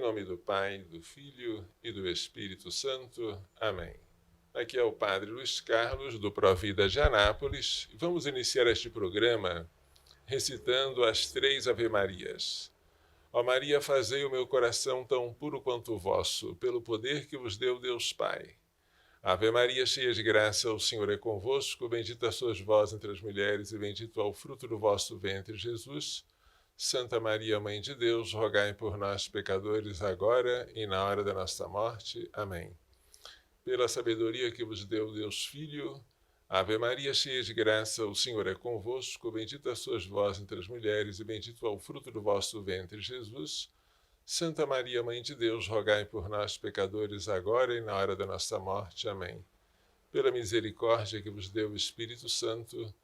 nome do Pai, do Filho e do Espírito Santo. Amém. Aqui é o Padre Luiz Carlos, do Provida de Anápolis. Vamos iniciar este programa recitando as 3 Ave-Marias. Ó Maria, fazei o meu coração tão puro quanto o vosso, pelo poder que vos deu Deus Pai. Ave Maria, cheia de graça, o Senhor é convosco, bendita sois vós entre as mulheres, e bendito é o fruto do vosso ventre, Jesus. Santa Maria, Mãe de Deus, rogai por nós, pecadores, agora e na hora da nossa morte. Amém. Pela sabedoria que vos deu Deus Filho, Ave Maria, cheia de graça, o Senhor é convosco, bendita sois vós entre as mulheres, e bendito é o fruto do vosso ventre, Jesus. Santa Maria, Mãe de Deus, rogai por nós, pecadores, agora e na hora da nossa morte. Amém. Pela misericórdia que vos deu o Espírito Santo,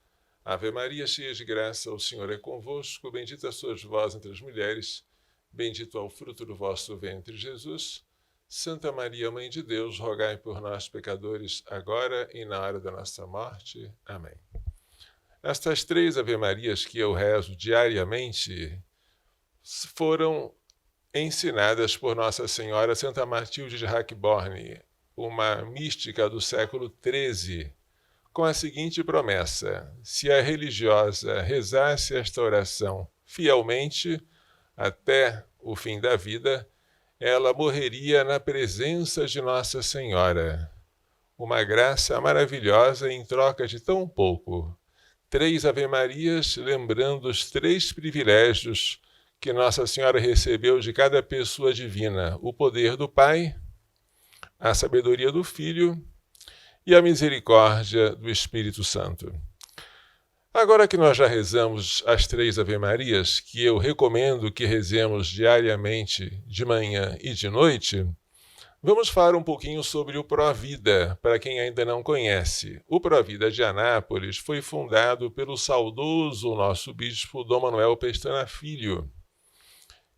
Ave Maria, cheia de graça, o Senhor é convosco, bendita sois vós entre as mulheres, bendito é o fruto do vosso ventre, Jesus. Santa Maria, Mãe de Deus, rogai por nós, pecadores, agora e na hora da nossa morte. Amém. Estas 3 Ave-Marias que eu rezo diariamente foram ensinadas por Nossa Senhora Santa Matilde de Rackborn, uma mística do século XIII, com a seguinte promessa: se a religiosa rezasse esta oração fielmente até o fim da vida, ela morreria na presença de Nossa Senhora. Uma graça maravilhosa em troca de tão pouco. 3 Ave-Marias, lembrando os 3 privilégios que Nossa Senhora recebeu de cada pessoa divina: o poder do Pai, a sabedoria do Filho e a misericórdia do Espírito Santo. Agora que nós já rezamos as 3 Ave-Marias, que eu recomendo que rezemos diariamente, de manhã e de noite, vamos falar um pouquinho sobre o Provida, para quem ainda não conhece. O Provida de Anápolis foi fundado pelo saudoso nosso bispo Dom Manuel Pestana Filho.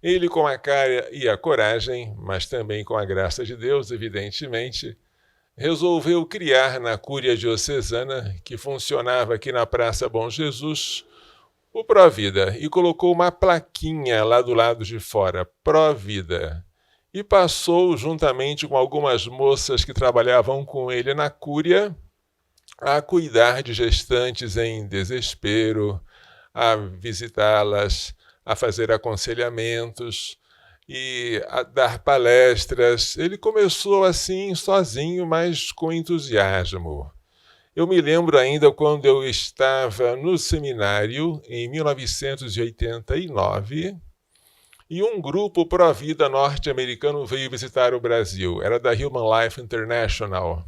Ele, com a cara e a coragem, mas também com a graça de Deus, evidentemente, resolveu criar na Cúria Diocesana, que funcionava aqui na Praça Bom Jesus, o Provida, e colocou uma plaquinha lá do lado de fora, Provida, e passou, juntamente com algumas moças que trabalhavam com ele na Cúria, a cuidar de gestantes em desespero, a visitá-las, a fazer aconselhamentos e a dar palestras. Ele começou assim, sozinho, mas com entusiasmo. Eu me lembro ainda quando eu estava no seminário, em 1989, e um grupo Provida norte-americano veio visitar o Brasil. Era da Human Life International.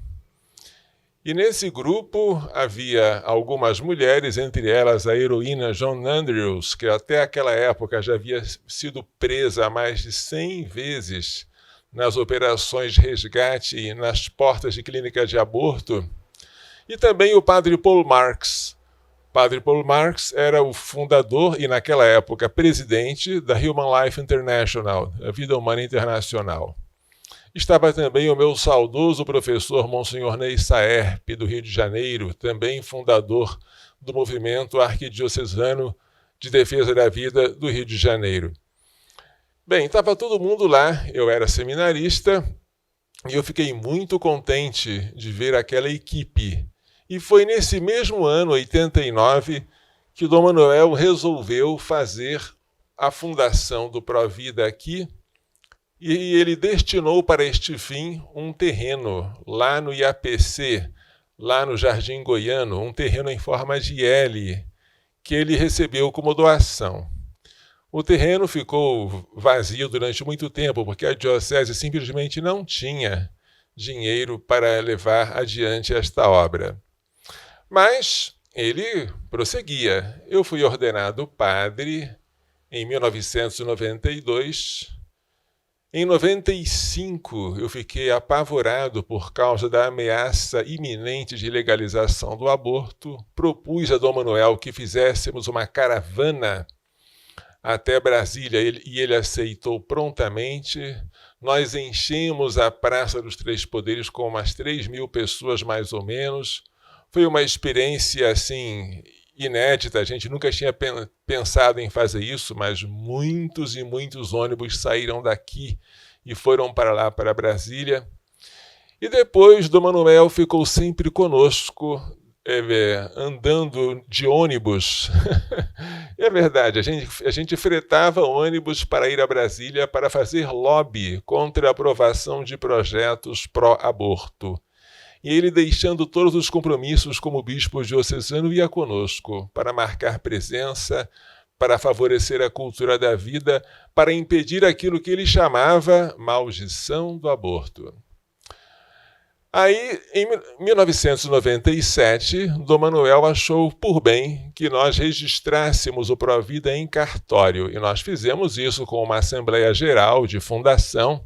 E nesse grupo havia algumas mulheres, entre elas a heroína Joan Andrews, que até aquela época já havia sido presa mais de 100 vezes nas operações de resgate e nas portas de clínica de aborto, e também o padre Paul Marks. O padre Paul Marks era o fundador e, naquela época, presidente da Human Life International, a Vida Humana Internacional. Estava também o meu saudoso professor Monsenhor Ney Saerp, do Rio de Janeiro, também fundador do movimento arquidiocesano de defesa da vida do Rio de Janeiro. Bem, estava todo mundo lá, eu era seminarista, e eu fiquei muito contente de ver aquela equipe. E foi nesse mesmo ano, 89, que o Dom Manuel resolveu fazer a fundação do Provida aqui, e ele destinou para este fim um terreno lá no IAPC, lá no Jardim Goiano, um terreno em forma de L, que ele recebeu como doação. O terreno ficou vazio durante muito tempo, porque a diocese simplesmente não tinha dinheiro para levar adiante esta obra. Mas ele prosseguia. Eu fui ordenado padre em 1992. Em 95, eu fiquei apavorado por causa da ameaça iminente de legalização do aborto. Propus a Dom Manuel que fizéssemos uma caravana até Brasília e ele aceitou prontamente. Nós enchemos a Praça dos Três Poderes com umas 3.000 pessoas, mais ou menos. Foi uma experiência assim inédita, a gente nunca tinha pensado em fazer isso, mas muitos e muitos ônibus saíram daqui e foram para lá, para Brasília. E depois Dom Manuel ficou sempre conosco, andando de ônibus. É verdade, a gente fretava ônibus para ir a Brasília para fazer lobby contra a aprovação de projetos pró-aborto. E ele, deixando todos os compromissos como bispo diocesano, ia conosco para marcar presença, para favorecer a cultura da vida, para impedir aquilo que ele chamava maldição do aborto. Aí, em 1997, Dom Manuel achou por bem que nós registrássemos o Provida em cartório, e nós fizemos isso com uma Assembleia Geral de fundação,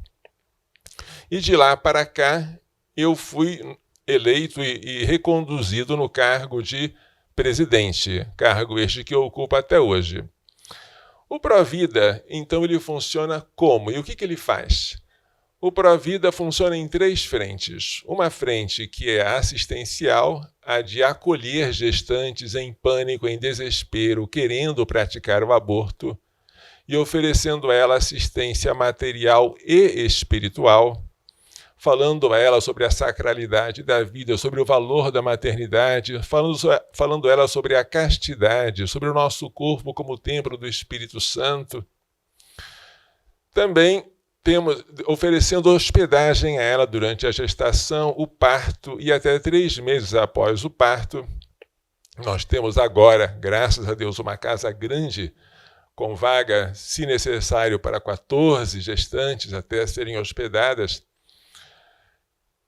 e de lá para cá eu fui eleito e reconduzido no cargo de presidente, cargo este que eu ocupo até hoje. O Provida, então, ele funciona como? E o que ele faz? O Provida funciona em 3 frentes. Uma frente que é assistencial, a de acolher gestantes em pânico, em desespero, querendo praticar o aborto, e oferecendo a ela assistência material e espiritual, falando a ela sobre a sacralidade da vida, sobre o valor da maternidade, falando a ela sobre a castidade, sobre o nosso corpo como templo do Espírito Santo. Também oferecendo hospedagem a ela durante a gestação, o parto e até 3 meses após o parto. Nós temos agora, graças a Deus, uma casa grande, com vaga, se necessário, para 14 gestantes até serem hospedadas.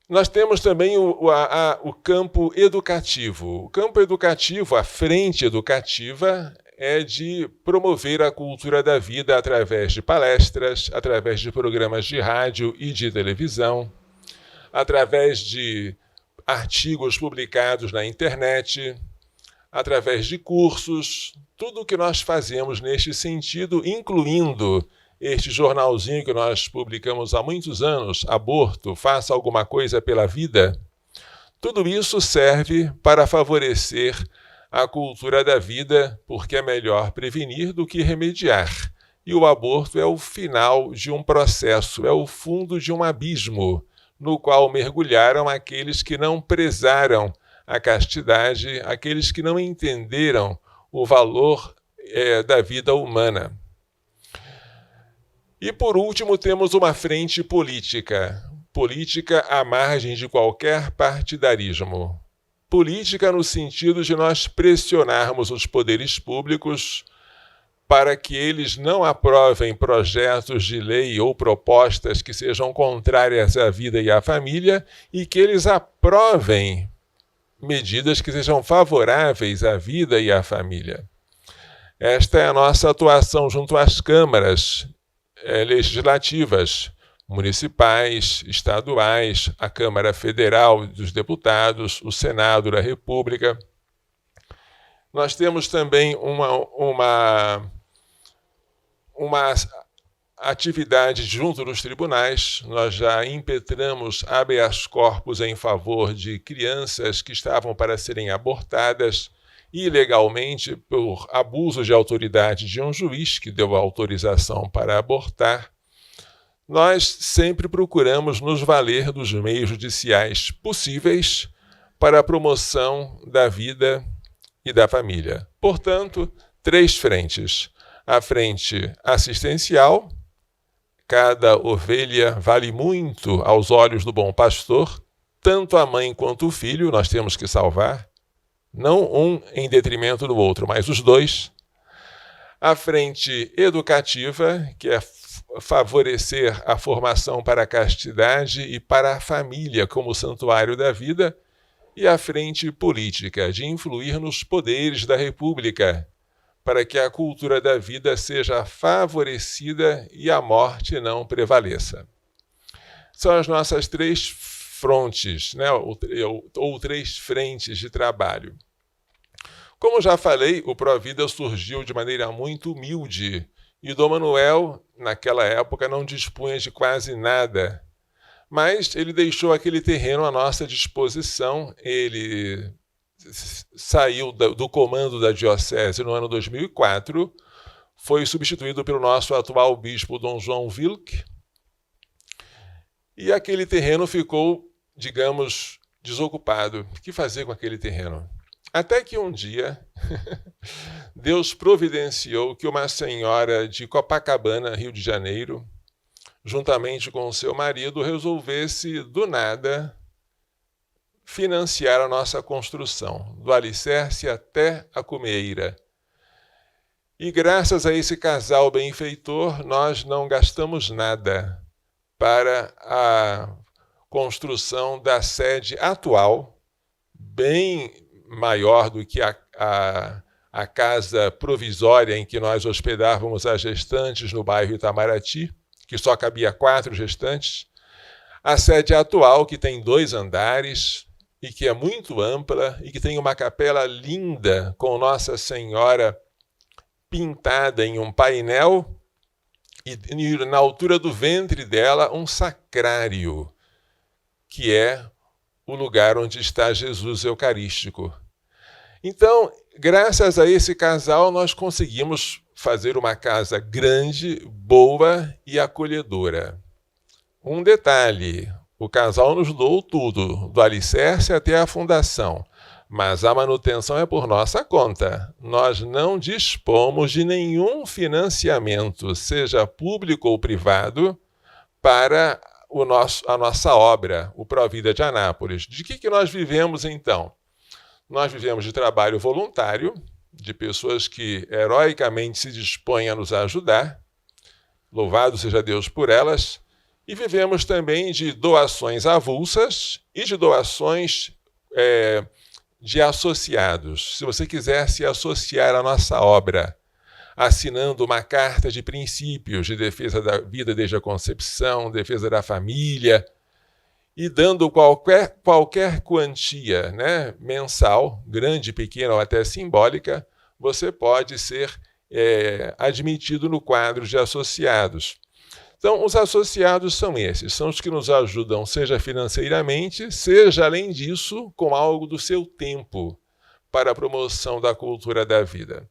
Nós temos também o campo educativo. O campo educativo, a frente educativa, é de promover a cultura da vida através de palestras, através de programas de rádio e de televisão, através de artigos publicados na internet, através de cursos, tudo o que nós fazemos neste sentido, incluindo este jornalzinho que nós publicamos há muitos anos, Aborto, Faça Alguma Coisa pela Vida, tudo isso serve para favorecer a cultura da vida, porque é melhor prevenir do que remediar. E o aborto é o final de um processo, é o fundo de um abismo, no qual mergulharam aqueles que não prezaram a castidade, aqueles que não entenderam o valor da vida humana. E, por último, temos uma frente política. Política à margem de qualquer partidarismo. Política no sentido de nós pressionarmos os poderes públicos para que eles não aprovem projetos de lei ou propostas que sejam contrárias à vida e à família e que eles aprovem medidas que sejam favoráveis à vida e à família. Esta é a nossa atuação junto às câmaras legislativas, municipais, estaduais, a Câmara Federal dos Deputados, o Senado da República. Nós temos também uma atividade junto dos tribunais. Nós já impetramos habeas corpus em favor de crianças que estavam para serem abortadas ilegalmente por abuso de autoridade de um juiz que deu autorização para abortar. Nós sempre procuramos nos valer dos meios judiciais possíveis para a promoção da vida e da família. Portanto, 3 frentes. A frente assistencial, cada ovelha vale muito aos olhos do bom pastor, tanto a mãe quanto o filho nós temos que salvar, não um em detrimento do outro, mas os 2. A frente educativa, que é favorecer a formação para a castidade e para a família como santuário da vida, e a frente política, de influir nos poderes da República, para que a cultura da vida seja favorecida e a morte não prevaleça. São as nossas 3 frontes, né? ou 3 frentes de trabalho. Como já falei, o Provida surgiu de maneira muito humilde, e Dom Manuel, naquela época, não dispunha de quase nada. Mas ele deixou aquele terreno à nossa disposição, ele saiu do comando da diocese no ano 2004, foi substituído pelo nosso atual bispo, Dom João Wilk, e aquele terreno ficou, digamos, desocupado. O que fazer com aquele terreno? Até que um dia, Deus providenciou que uma senhora de Copacabana, Rio de Janeiro, juntamente com o seu marido, resolvesse, do nada, financiar a nossa construção, do alicerce até a cumeira. E graças a esse casal benfeitor, nós não gastamos nada para a construção da sede atual, bem maior do que a casa provisória em que nós hospedávamos as gestantes no bairro Itamaraty, que só cabia 4 gestantes. A sede atual, que tem 2 andares e que é muito ampla e que tem uma capela linda com Nossa Senhora pintada em um painel e na altura do ventre dela um sacrário, que é o lugar onde está Jesus Eucarístico. Então, graças a esse casal, nós conseguimos fazer uma casa grande, boa e acolhedora. Um detalhe, o casal nos doou tudo, do alicerce até a fundação, mas a manutenção é por nossa conta. Nós não dispomos de nenhum financiamento, seja público ou privado, para a nossa obra, o Provida de Anápolis. De que nós vivemos, então? Nós vivemos de trabalho voluntário, de pessoas que heroicamente se dispõem a nos ajudar, louvado seja Deus por elas, e vivemos também de doações avulsas e de doações de associados. Se você quiser se associar à nossa obra, assinando uma carta de princípios de defesa da vida desde a concepção, defesa da família, e dando qualquer quantia, né, mensal, grande, pequena ou até simbólica, você pode ser admitido no quadro de associados. Então, os associados são esses, são os que nos ajudam, seja financeiramente, seja, além disso, com algo do seu tempo para a promoção da cultura da vida.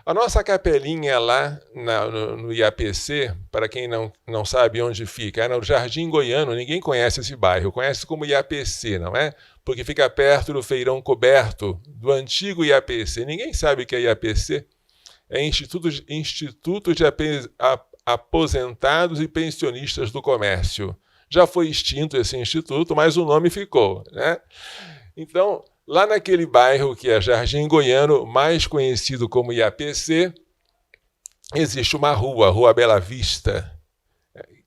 A nossa capelinha lá no IAPC, para quem não sabe onde fica, é no Jardim Goiano. Ninguém conhece esse bairro, conhece como IAPC, não é? Porque fica perto do Feirão Coberto, do antigo IAPC. Ninguém sabe o que é IAPC. É Instituto de Aposentados e Pensionistas do Comércio. Já foi extinto esse instituto, mas o nome ficou, né? Então, lá naquele bairro que é Jardim Goiano, mais conhecido como IAPC, existe uma rua, Rua Bela Vista,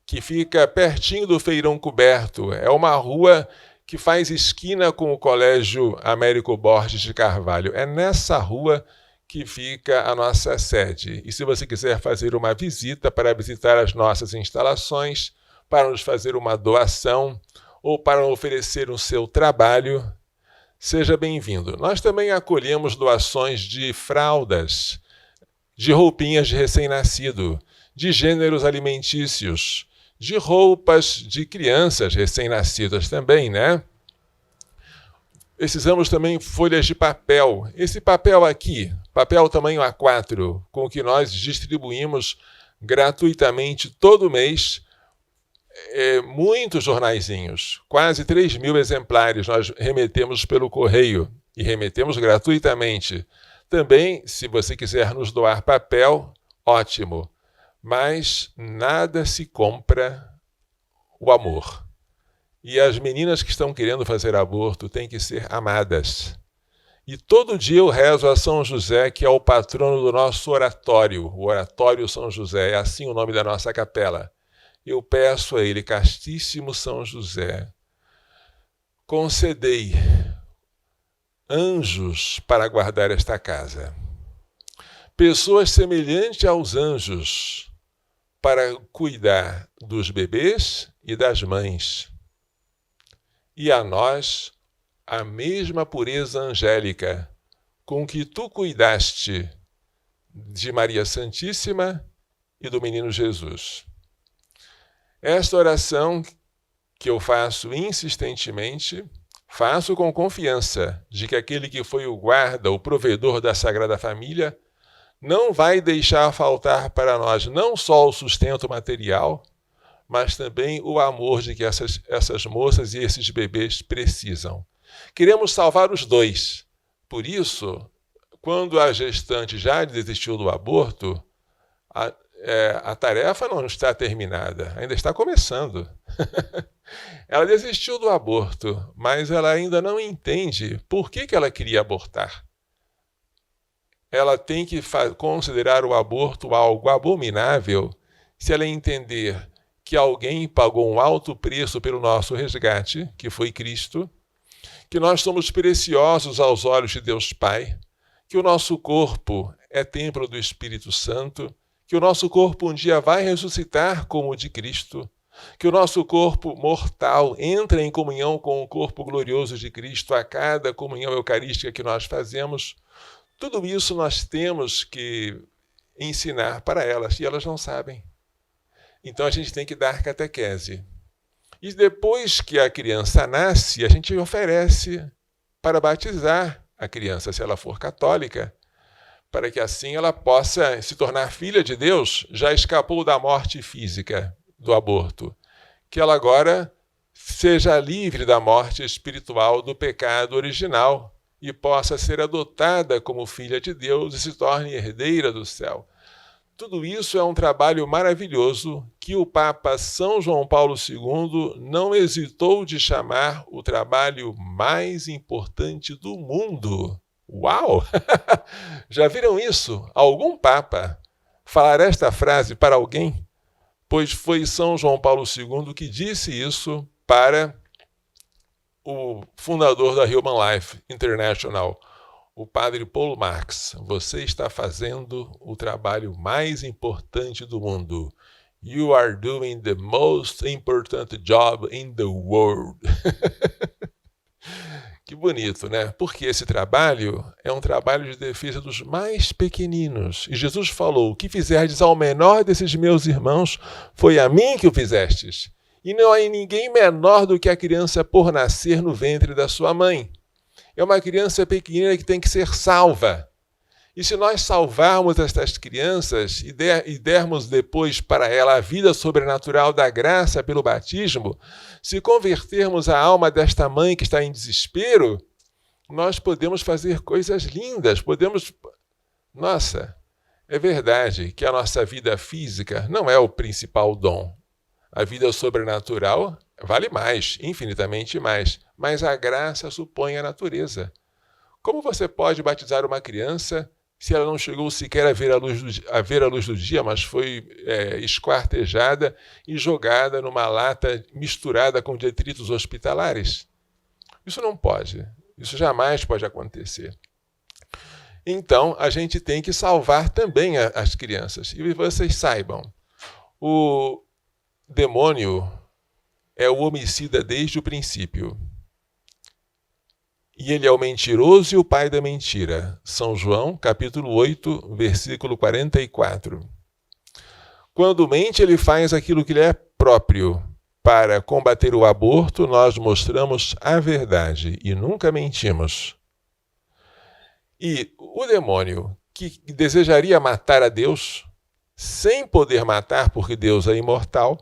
que fica pertinho do Feirão Coberto. É uma rua que faz esquina com o Colégio Américo Borges de Carvalho. É nessa rua que fica a nossa sede. E se você quiser fazer uma visita para visitar as nossas instalações, para nos fazer uma doação ou para oferecer o seu trabalho, seja bem-vindo. Nós também acolhemos doações de fraldas, de roupinhas de recém-nascido, de gêneros alimentícios, de roupas de crianças recém-nascidas também, né? Precisamos também folhas de papel. Esse papel aqui, papel tamanho A4, com o que nós distribuímos gratuitamente todo mês, muitos jornaizinhos, quase 3.000 exemplares nós remetemos pelo correio e remetemos gratuitamente. Também, se você quiser nos doar papel, ótimo, mas nada se compra o amor. E as meninas que estão querendo fazer aborto têm que ser amadas. E todo dia eu rezo a São José, que é o patrono do nosso oratório, o Oratório São José, é assim o nome da nossa capela. Eu peço a ele, castíssimo São José, concedei anjos para guardar esta casa, pessoas semelhantes aos anjos para cuidar dos bebês e das mães, e a nós a mesma pureza angélica com que tu cuidaste de Maria Santíssima e do menino Jesus. Esta oração que eu faço insistentemente Faço com confiança de que aquele que foi o guarda, o provedor da Sagrada Família, não vai deixar faltar para nós não só o sustento material, mas também o amor de que essas moças e esses bebês precisam. Queremos salvar os dois. Por isso, quando a gestante já desistiu do aborto, a tarefa não está terminada, ainda está começando. Ela desistiu do aborto, mas ela ainda não entende por que ela queria abortar. Ela tem que considerar o aborto algo abominável se ela entender que alguém pagou um alto preço pelo nosso resgate, que foi Cristo, que nós somos preciosos aos olhos de Deus Pai, que o nosso corpo é templo do Espírito Santo, que o nosso corpo um dia vai ressuscitar como o de Cristo, que o nosso corpo mortal entra em comunhão com o corpo glorioso de Cristo a cada comunhão eucarística que nós fazemos. Tudo isso nós temos que ensinar para elas, e elas não sabem. Então a gente tem que dar catequese. E depois que a criança nasce, a gente oferece para batizar a criança, se ela for católica, para que assim ela possa se tornar filha de Deus. Já escapou da morte física do aborto, que ela agora seja livre da morte espiritual do pecado original e possa ser adotada como filha de Deus e se torne herdeira do céu. Tudo isso é um trabalho maravilhoso que o Papa São João Paulo II não hesitou de chamar o trabalho mais importante do mundo. Uau! Já viram isso? Algum Papa falar esta frase para alguém? Pois foi São João Paulo II que disse isso para o fundador da Human Life International, o padre Paul Marx. Você está fazendo o trabalho mais importante do mundo. You are doing the most important job in the world. Que bonito, né? Porque esse trabalho é um trabalho de defesa dos mais pequeninos. E Jesus falou: o que fizerdes ao menor desses meus irmãos, foi a mim que o fizestes. E não há ninguém menor do que a criança por nascer no ventre da sua mãe. É uma criança pequenina que tem que ser salva. E se nós salvarmos estas crianças e dermos depois para ela a vida sobrenatural da graça pelo batismo, se convertermos a alma desta mãe que está em desespero, nós podemos fazer coisas lindas, Nossa, é verdade que a nossa vida física não é o principal dom. A vida sobrenatural vale mais, infinitamente mais, mas a graça supõe a natureza. Como você pode batizar uma criança se ela não chegou sequer a ver a luz do dia, mas foi esquartejada e jogada numa lata misturada com detritos hospitalares? Isso não pode. Isso jamais pode acontecer. Então, a gente tem que salvar também as crianças. E vocês saibam, o demônio é o homicida desde o princípio. E ele é o mentiroso e o pai da mentira. São João, capítulo 8, versículo 44. Quando mente, ele faz aquilo que lhe é próprio. Para combater o aborto, nós mostramos a verdade e nunca mentimos. E o demônio, que desejaria matar a Deus, sem poder matar porque Deus é imortal,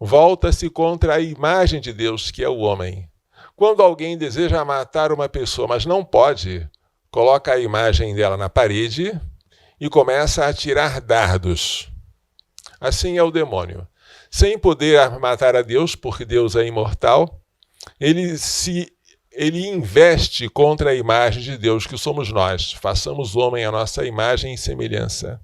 volta-se contra a imagem de Deus, que é o homem. Quando alguém deseja matar uma pessoa, mas não pode, coloca a imagem dela na parede e começa a atirar dardos. Assim é o demônio. Sem poder matar a Deus, porque Deus é imortal, ele investe contra a imagem de Deus, que somos nós. Façamos o homem a nossa imagem e semelhança.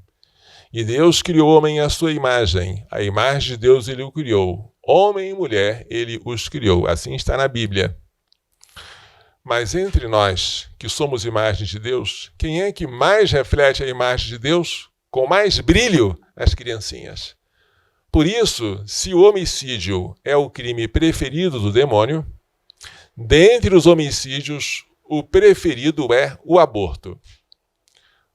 E Deus criou o homem à sua imagem. A imagem de Deus ele o criou. Homem e mulher, ele os criou. Assim está na Bíblia. Mas entre nós, que somos imagens de Deus, quem é que mais reflete a imagem de Deus com mais brilho? As criancinhas. Por isso, se o homicídio é o crime preferido do demônio, dentre os homicídios, o preferido é o aborto.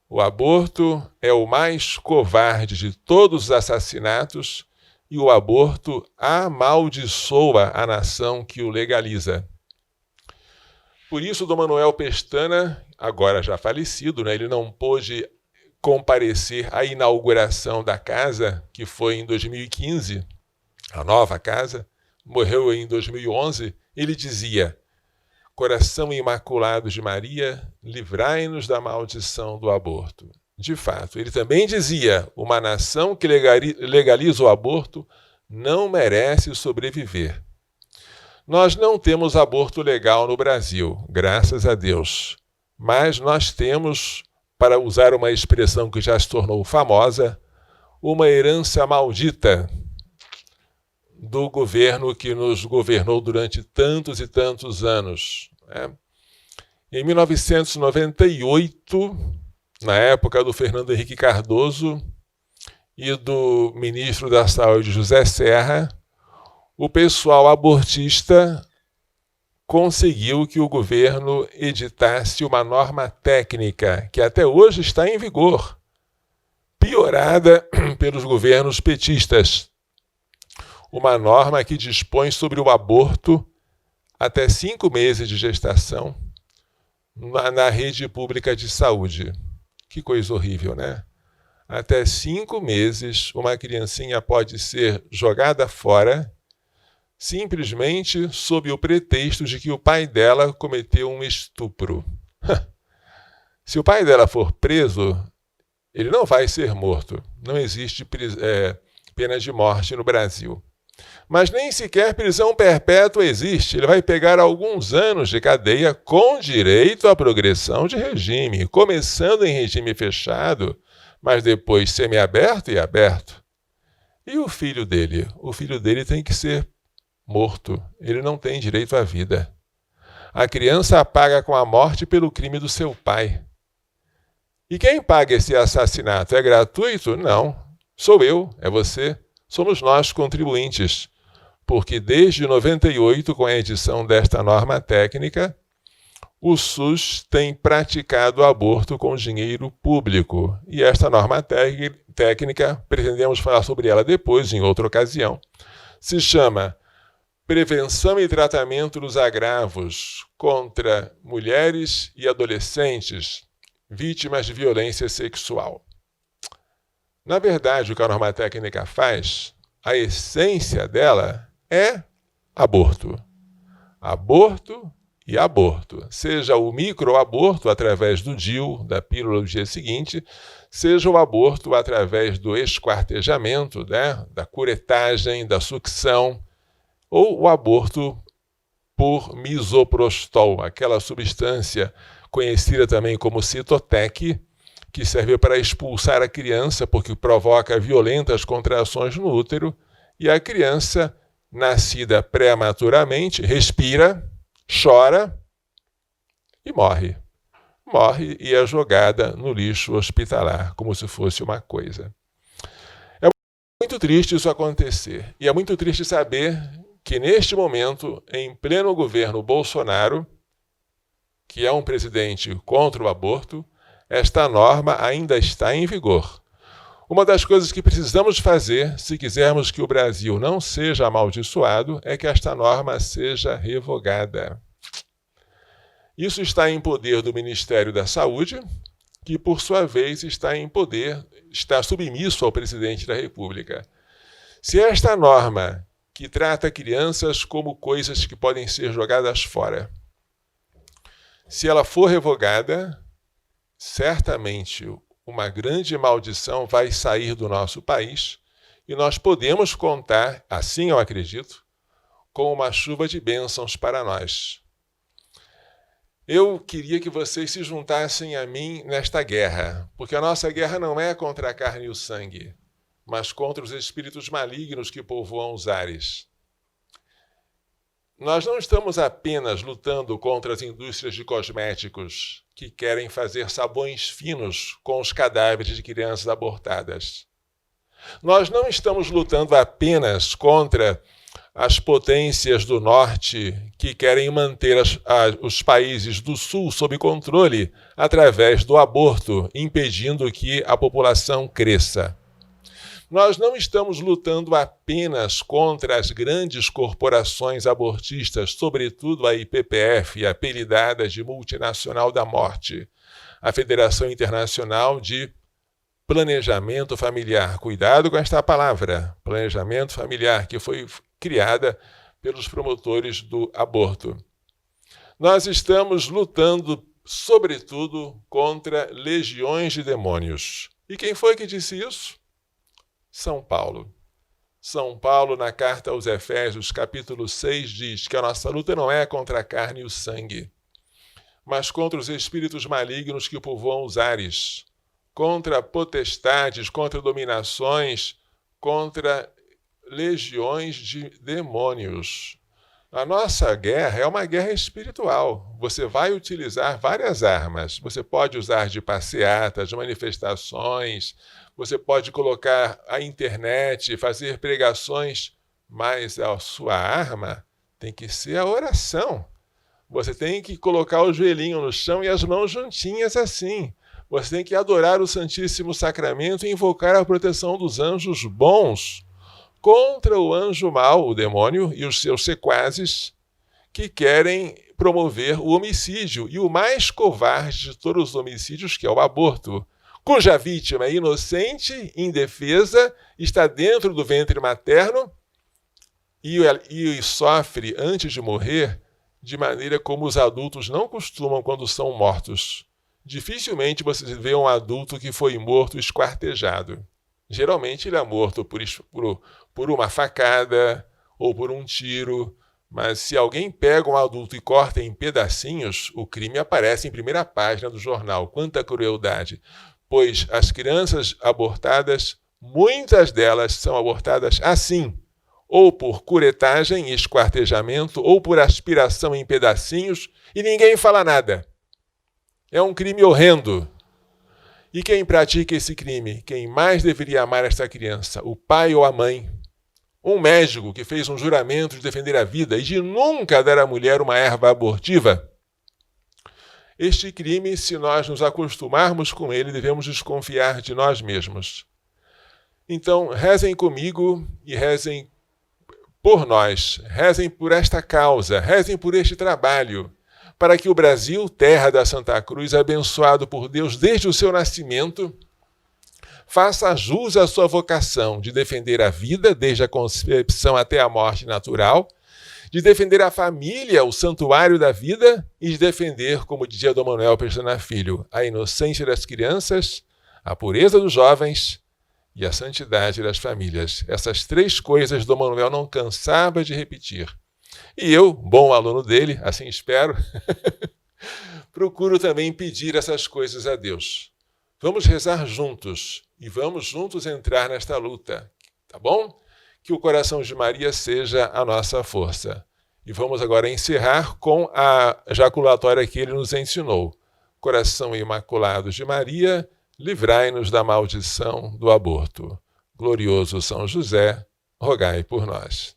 O aborto é o mais covarde de todos os assassinatos e o aborto amaldiçoa a nação que o legaliza. Por isso, Dom Manuel Pestana, agora já falecido, né, ele não pôde comparecer à inauguração da casa, que foi em 2015, a nova casa, morreu em 2011, ele dizia: Coração Imaculado de Maria, livrai-nos da maldição do aborto. De fato, ele também dizia: uma nação que legaliza o aborto não merece sobreviver. Nós não temos aborto legal no Brasil, graças a Deus. Mas nós temos, para usar uma expressão que já se tornou famosa, uma herança maldita do governo que nos governou durante tantos e tantos anos. Em 1998, na época do Fernando Henrique Cardoso e do ministro da Saúde, José Serra, o pessoal abortista conseguiu que o governo editasse uma norma técnica que até hoje está em vigor, piorada pelos governos petistas. Uma norma que dispõe sobre o aborto até 5 meses de gestação na rede pública de saúde. Que coisa horrível, né? Até 5 meses, uma criancinha pode ser jogada fora simplesmente sob o pretexto de que o pai dela cometeu um estupro. Se o pai dela for preso, ele não vai ser morto. Não existe pena de morte no Brasil. Mas nem sequer prisão perpétua existe. Ele vai pegar alguns anos de cadeia com direito à progressão de regime, começando em regime fechado, mas depois semiaberto e aberto. E o filho dele? O filho dele tem que ser morto. Ele não tem direito à vida. A criança paga com a morte pelo crime do seu pai. E quem paga esse assassinato? É gratuito? Não. Sou eu, é você. Somos nós, contribuintes. Porque desde 98, com a edição desta norma técnica, o SUS tem praticado aborto com dinheiro público. E esta norma técnica, pretendemos falar sobre ela depois, em outra ocasião, se chama Prevenção e Tratamento dos Agravos contra Mulheres e Adolescentes Vítimas de Violência Sexual. Na verdade, o que a norma técnica faz, a essência dela é aborto. Aborto e aborto. Seja o microaborto através do DIU, da pílula do dia seguinte, seja o aborto através do esquartejamento, né, da curetagem, da sucção, ou o aborto por misoprostol, aquela substância conhecida também como Citotec, que serve para expulsar a criança porque provoca violentas contrações no útero, e a criança, nascida prematuramente, respira, chora e morre. Morre e é jogada no lixo hospitalar, como se fosse uma coisa. É muito triste isso acontecer, e é muito triste saber que neste momento, em pleno governo Bolsonaro, que é um presidente contra o aborto, esta norma ainda está em vigor. Uma das coisas que precisamos fazer, se quisermos que o Brasil não seja amaldiçoado, é que esta norma seja revogada. Isso está em poder do Ministério da Saúde, que, por sua vez, está submisso ao presidente da República. Se esta norma, que trata crianças como coisas que podem ser jogadas fora, se ela for revogada, certamente uma grande maldição vai sair do nosso país e nós podemos contar, assim eu acredito, com uma chuva de bênçãos para nós. Eu queria que vocês se juntassem a mim nesta guerra, porque a nossa guerra não é contra a carne e o sangue, mas contra os espíritos malignos que povoam os ares. Nós não estamos apenas lutando contra as indústrias de cosméticos que querem fazer sabões finos com os cadáveres de crianças abortadas. Nós não estamos lutando apenas contra as potências do norte que querem manter os países do sul sob controle através do aborto, impedindo que a população cresça. Nós não estamos lutando apenas contra as grandes corporações abortistas, sobretudo a IPPF, apelidada de Multinacional da Morte, a Federação Internacional de Planejamento Familiar. Cuidado com esta palavra, planejamento familiar, que foi criada pelos promotores do aborto. Nós estamos lutando, sobretudo, contra legiões de demônios. E quem foi que disse isso? São Paulo. São Paulo, na carta aos Efésios, capítulo 6, diz que a nossa luta não é contra a carne e o sangue, mas contra os espíritos malignos que povoam os ares, contra potestades, contra dominações, contra legiões de demônios. A nossa guerra é uma guerra espiritual. Você vai utilizar várias armas. Você pode usar de passeatas, de manifestações, você pode colocar a internet, fazer pregações, mas a sua arma tem que ser a oração. Você tem que colocar o joelhinho no chão e as mãos juntinhas assim. Você tem que adorar o Santíssimo Sacramento e invocar a proteção dos anjos bons contra o anjo mau, o demônio, e os seus sequazes, que querem promover o homicídio, e o mais covarde de todos os homicídios, que é o aborto, cuja vítima é inocente, indefesa, está dentro do ventre materno e sofre antes de morrer de maneira como os adultos não costumam quando são mortos. Dificilmente você vê um adulto que foi morto esquartejado. Geralmente ele é morto por uma facada ou por um tiro, mas se alguém pega um adulto e corta em pedacinhos, o crime aparece em primeira página do jornal. Quanta crueldade! Pois as crianças abortadas, muitas delas são abortadas assim, ou por curetagem e esquartejamento, ou por aspiração em pedacinhos, e ninguém fala nada. É um crime horrendo. E quem pratica esse crime? Quem mais deveria amar esta criança? O pai ou a mãe? Um médico que fez um juramento de defender a vida e de nunca dar à mulher uma erva abortiva? Este crime, se nós nos acostumarmos com ele, devemos desconfiar de nós mesmos. Então, rezem comigo e rezem por nós, rezem por esta causa, rezem por este trabalho, para que o Brasil, terra da Santa Cruz, abençoado por Deus desde o seu nascimento, faça jus à sua vocação de defender a vida, desde a concepção até a morte natural, de defender a família, o santuário da vida, e de defender, como dizia Dom Manuel Pestana Filho, a inocência das crianças, a pureza dos jovens e a santidade das famílias. Essas três coisas Dom Manuel não cansava de repetir. E eu, bom aluno dele, assim espero, procuro também pedir essas coisas a Deus. Vamos rezar juntos e vamos juntos entrar nesta luta, tá bom? Que o coração de Maria seja a nossa força. E vamos agora encerrar com a jaculatória que ele nos ensinou. Coração imaculado de Maria, livrai-nos da maldição do aborto. Glorioso São José, rogai por nós.